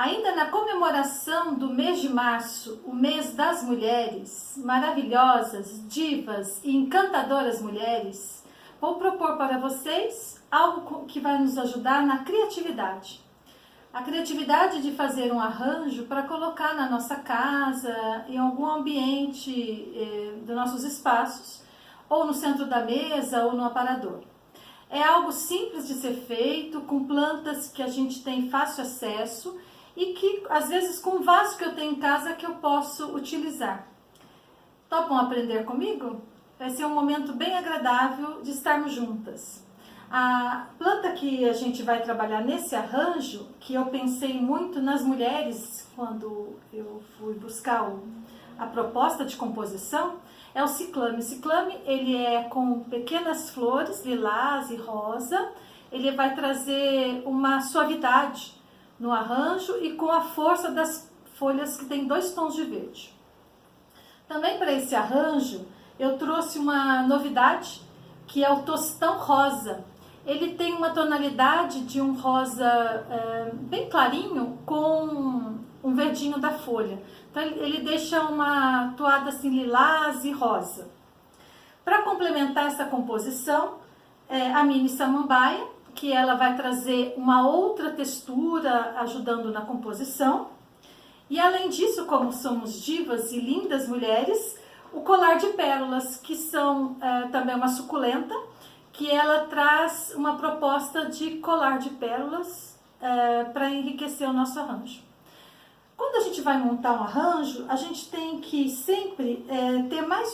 Ainda na comemoração do mês de março, o mês das mulheres, maravilhosas, divas e encantadoras mulheres, vou propor para vocês algo que vai nos ajudar na criatividade. A criatividade de fazer um arranjo para colocar na nossa casa, em algum ambiente dos nossos espaços, ou no centro da mesa ou no aparador. É algo simples de ser feito, com plantas que a gente tem fácil acesso e que, às vezes, com o vaso que eu tenho em casa que eu posso utilizar. Topam aprender comigo? Vai ser um momento bem agradável de estarmos juntas. A planta que a gente vai trabalhar nesse arranjo, que eu pensei muito nas mulheres quando eu fui buscar a proposta de composição, é o ciclame. O ciclame, ele é com pequenas flores, lilás e rosa. Ele vai trazer uma suavidade no arranjo e com a força das folhas que tem 2 tons de verde. Também para esse arranjo, eu trouxe uma novidade, que é o tostão rosa. Ele tem uma tonalidade de um rosa bem clarinho com um verdinho da folha. Então ele deixa uma toada assim lilás e rosa. Para complementar essa composição, a mini samambaia, que ela vai trazer uma outra textura ajudando na composição. E além disso, como somos divas e lindas mulheres, o colar de pérolas, que são também uma suculenta, que ela traz uma proposta de colar de pérolas para enriquecer o nosso arranjo. Quando a gente vai montar um arranjo, a gente tem que sempre ter mais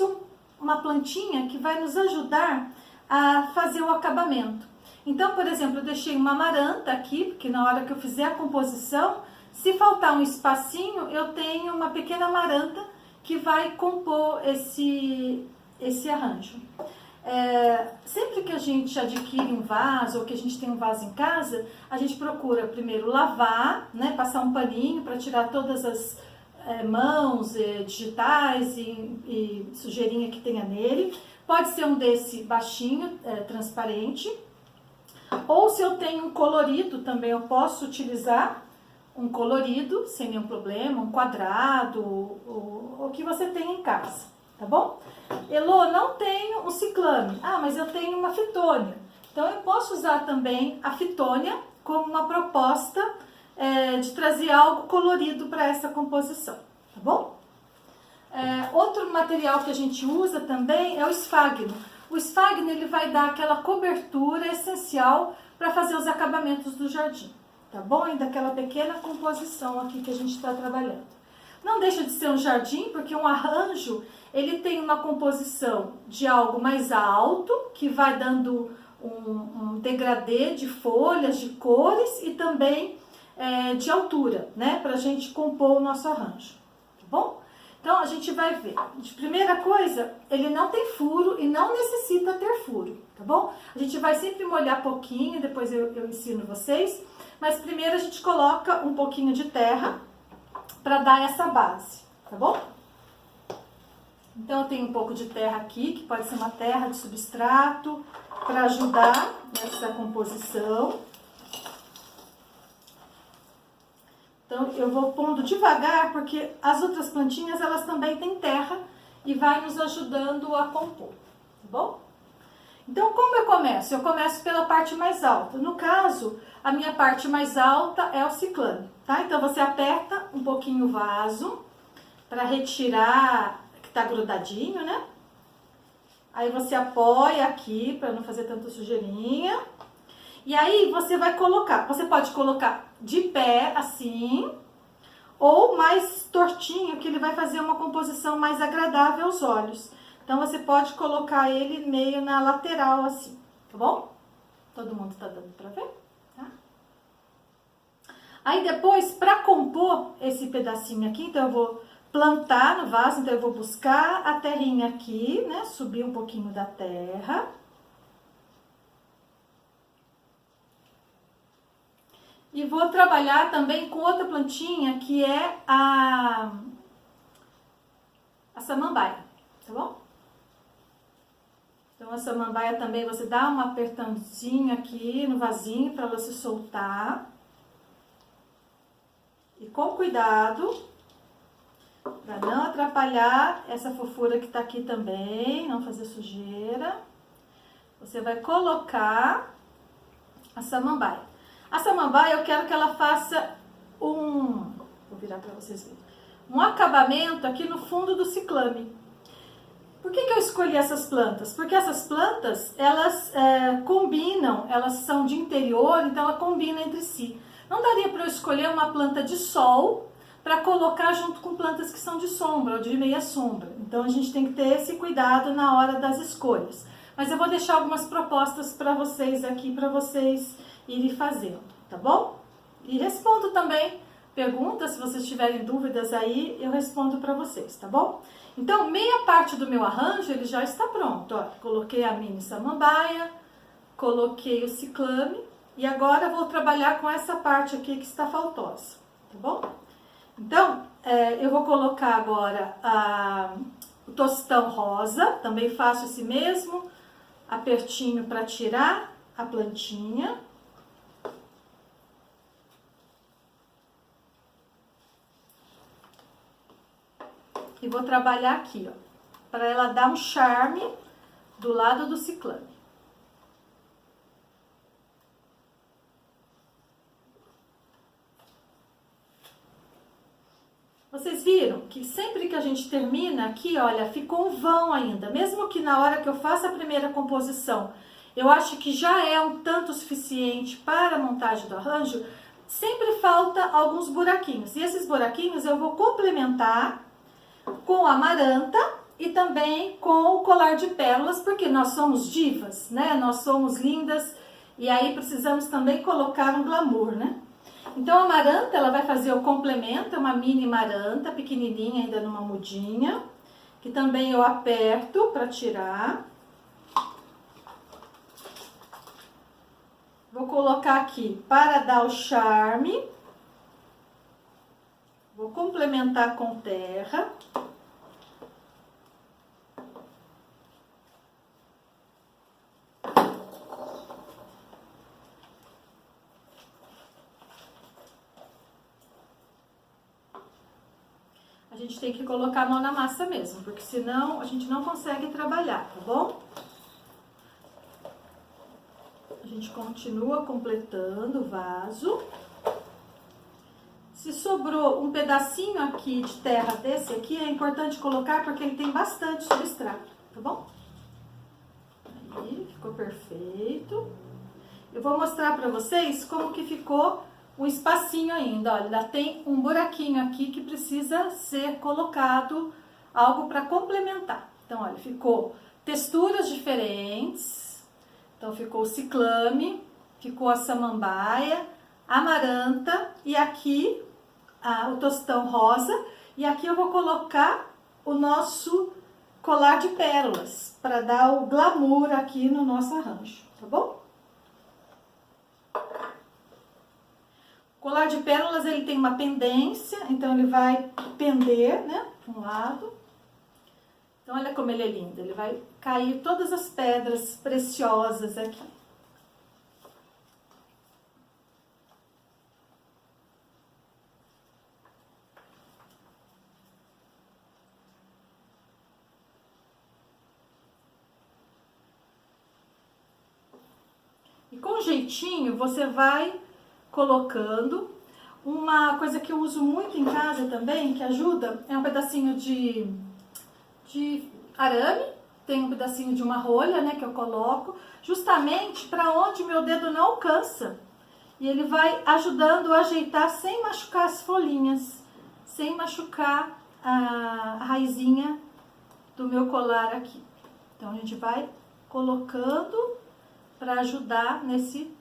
uma plantinha que vai nos ajudar a fazer o acabamento. Então, por exemplo, eu deixei uma amaranta aqui, porque na hora que eu fizer a composição, se faltar um espacinho, eu tenho uma pequena amaranta que vai compor esse arranjo. Sempre que a gente adquire um vaso ou que a gente tem um vaso em casa, a gente procura primeiro lavar, né, passar um paninho para tirar todas as mãos digitais e sujeirinha que tenha nele. Pode ser um desse baixinho, transparente. Ou se eu tenho um colorido também, eu posso utilizar um colorido sem nenhum problema, um quadrado, o que você tem em casa, tá bom? Elô, não tenho um ciclame. Ah, mas eu tenho uma fitônia. Então eu posso usar também a fitônia como uma proposta de trazer algo colorido para essa composição, tá bom? Outro material que a gente usa também é o esfagno. O esfagno ele vai dar aquela cobertura essencial para fazer os acabamentos do jardim, tá bom? E daquela pequena composição aqui que a gente está trabalhando. Não deixa de ser um jardim, porque um arranjo ele tem uma composição de algo mais alto, que vai dando um degradê de folhas, de cores e também de altura, né? Para a gente compor o nosso arranjo, tá bom? Então, a gente vai ver. De primeira coisa, ele não tem furo e não necessita ter furo, tá bom? A gente vai sempre molhar pouquinho, depois eu ensino vocês. Mas primeiro a gente coloca um pouquinho de terra para dar essa base, tá bom? Então, eu tenho um pouco de terra aqui, que pode ser uma terra de substrato, para ajudar nessa composição. Então, eu vou pondo devagar, porque as outras plantinhas, elas também têm terra e vai nos ajudando a compor, tá bom? Então, como eu começo? Eu começo pela parte mais alta. No caso, a minha parte mais alta é o ciclame, tá? Então, você aperta um pouquinho o vaso para retirar, que tá grudadinho, né? Aí, você apoia aqui para não fazer tanta sujeirinha. E aí, você vai colocar, você pode colocar de pé, assim, ou mais tortinho, que ele vai fazer uma composição mais agradável aos olhos. Então, você pode colocar ele meio na lateral, assim, tá bom? Todo mundo tá dando pra ver? Tá? Aí, depois, pra compor esse pedacinho aqui, então, eu vou plantar no vaso, então, eu vou buscar a terrinha aqui, né? Subir um pouquinho da terra. E vou trabalhar também com outra plantinha, que é a samambaia, tá bom? Então, a samambaia também você dá uma apertãozinha aqui no vasinho para ela se soltar. E com cuidado, para não atrapalhar essa fofura que tá aqui também, não fazer sujeira. Você vai colocar a samambaia. A samambaia eu quero que ela faça vou virar para vocês verem, um acabamento aqui no fundo do ciclame. Por que eu escolhi essas plantas? Porque essas plantas, elas combinam, elas são de interior, então ela combina entre si. Não daria para eu escolher uma planta de sol para colocar junto com plantas que são de sombra ou de meia sombra. Então a gente tem que ter esse cuidado na hora das escolhas. Mas eu vou deixar algumas propostas para vocês aqui, para vocês irem fazendo, tá bom? E respondo também perguntas, se vocês tiverem dúvidas aí, eu respondo para vocês, tá bom? Então, meia parte do meu arranjo, ele já está pronto, ó. Coloquei a mini samambaia, coloquei o ciclame, e agora eu vou trabalhar com essa parte aqui que está faltosa, tá bom? Então, eu vou colocar agora o tostão rosa, também faço esse mesmo apertinho para tirar a plantinha. E vou trabalhar aqui, ó, para ela dar um charme do lado do ciclame. Vocês viram que sempre que a gente termina aqui, olha, ficou um vão ainda. Mesmo que na hora que eu faça a primeira composição, eu acho que já é um tanto suficiente para a montagem do arranjo, sempre falta alguns buraquinhos. E esses buraquinhos eu vou complementar com amaranta e também com o colar de pérolas, porque nós somos divas, né? Nós somos lindas e aí precisamos também colocar um glamour, né? Então a amaranta, ela vai fazer o complemento, é uma mini amaranta, pequenininha, ainda numa mudinha, que também eu aperto para tirar. Vou colocar aqui para dar o charme. Vou complementar com terra. A gente tem que colocar a mão na massa mesmo, porque senão a gente não consegue trabalhar, tá bom? A gente continua completando o vaso. Se sobrou um pedacinho aqui de terra desse aqui, é importante colocar porque ele tem bastante substrato, tá bom? Aí, ficou perfeito. Eu vou mostrar pra vocês como que ficou um espacinho ainda, olha, ainda tem um buraquinho aqui que precisa ser colocado algo para complementar. Então, olha, ficou texturas diferentes, então ficou o ciclame, ficou a samambaia, amaranta e aqui o tostão rosa, e aqui eu vou colocar o nosso colar de pérolas, para dar o glamour aqui no nosso arranjo, tá bom? O colar de pérolas, ele tem uma pendência, então ele vai pender, né, para um lado. Então, olha como ele é lindo, ele vai cair todas as pedras preciosas aqui. E com jeitinho, você vai colocando. Uma coisa que eu uso muito em casa também, que ajuda, é um pedacinho de arame, tem um pedacinho de uma rolha, né, que eu coloco, justamente para onde meu dedo não alcança. E ele vai ajudando a ajeitar sem machucar as folhinhas, sem machucar a raizinha do meu colar aqui. Então a gente vai colocando para ajudar nesse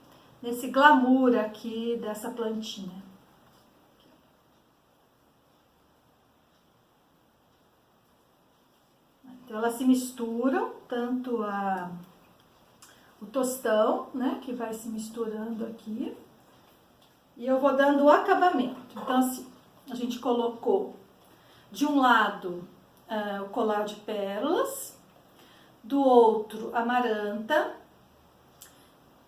glamour aqui dessa plantinha. Então, elas se misturam, tanto o tostão, né, que vai se misturando aqui, e eu vou dando o acabamento. Então, assim, a gente colocou de um lado o colar de pérolas, do outro amaranta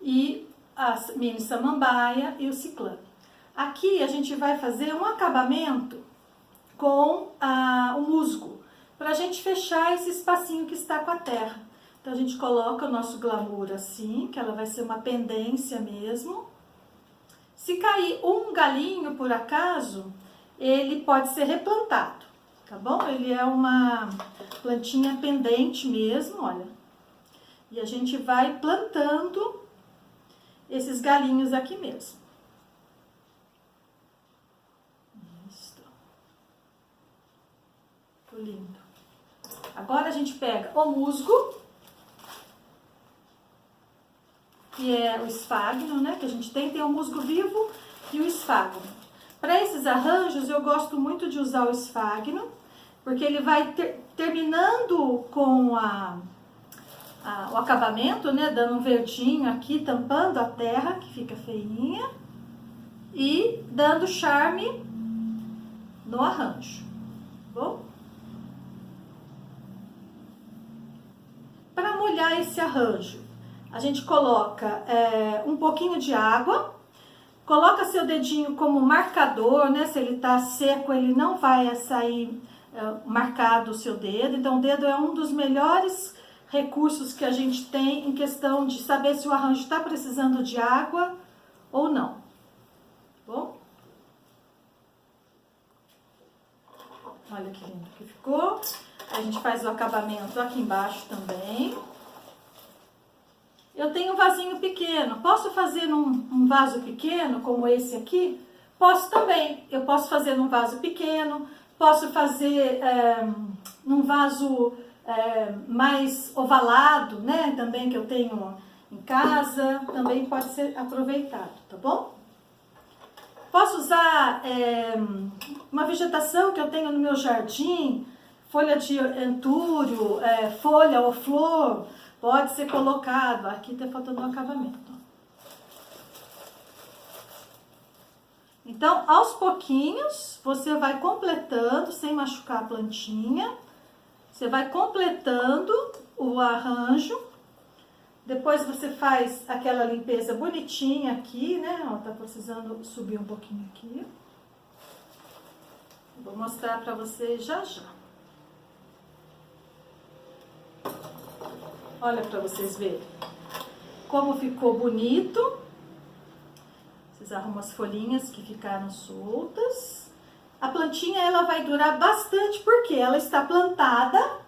e a mini samambaia e o ciclame. Aqui a gente vai fazer um acabamento com o musgo, para a gente fechar esse espacinho que está com a terra. Então a gente coloca o nosso glamour assim, que ela vai ser uma pendência mesmo. Se cair um galinho por acaso, ele pode ser replantado, tá bom? Ele é uma plantinha pendente mesmo, olha. E a gente vai plantando esses galinhos aqui mesmo. Isso. Ficou lindo. Agora a gente pega o musgo, que é o esfagno, né? Que a gente tem o musgo vivo e o esfagno. Para esses arranjos eu gosto muito de usar o esfagno, porque ele vai terminando com o acabamento, né? Dando um verdinho aqui, tampando a terra, que fica feinha, e dando charme no arranjo, tá bom? Para molhar esse arranjo, a gente coloca um pouquinho de água, coloca seu dedinho como marcador, né? Se ele tá seco, ele não vai sair marcado o seu dedo. Então, o dedo é um dos melhores recursos que a gente tem em questão de saber se o arranjo está precisando de água ou não. Tá bom? Olha que lindo que ficou. A gente faz o acabamento aqui embaixo também. Eu tenho um vasinho pequeno. Posso fazer num vaso pequeno, como esse aqui? Posso também. Eu posso fazer num vaso pequeno. Posso fazer num vaso mais ovalado, né? Também que eu tenho em casa. Também pode ser aproveitado, tá bom? Posso usar uma vegetação que eu tenho no meu jardim. Folha de entúrio, folha ou flor. Pode ser colocado. Aqui tá faltando um acabamento. Então, aos pouquinhos, você vai completando, sem machucar a plantinha. Você vai completando o arranjo. Depois você faz aquela limpeza bonitinha aqui, né? Ó, tá precisando subir um pouquinho aqui. Vou mostrar pra vocês já já. Olha para vocês verem como ficou bonito. Vocês arrumam as folhinhas que ficaram soltas. A plantinha ela vai durar bastante porque ela está plantada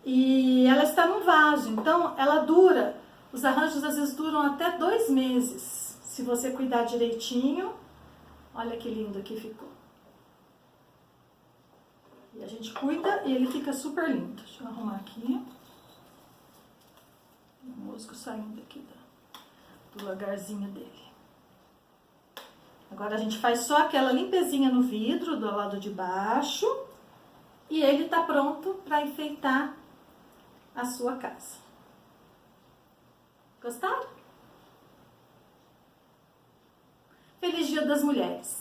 e ela está num vaso. Então ela dura, os arranjos às vezes duram até 2 meses. Se você cuidar direitinho. Olha que lindo que ficou. E a gente cuida e ele fica super lindo. Deixa eu arrumar aqui. O musgo saindo aqui do lugarzinho dele. Agora a gente faz só aquela limpezinha no vidro do lado de baixo. E ele tá pronto para enfeitar a sua casa. Gostaram? Feliz Dia das Mulheres!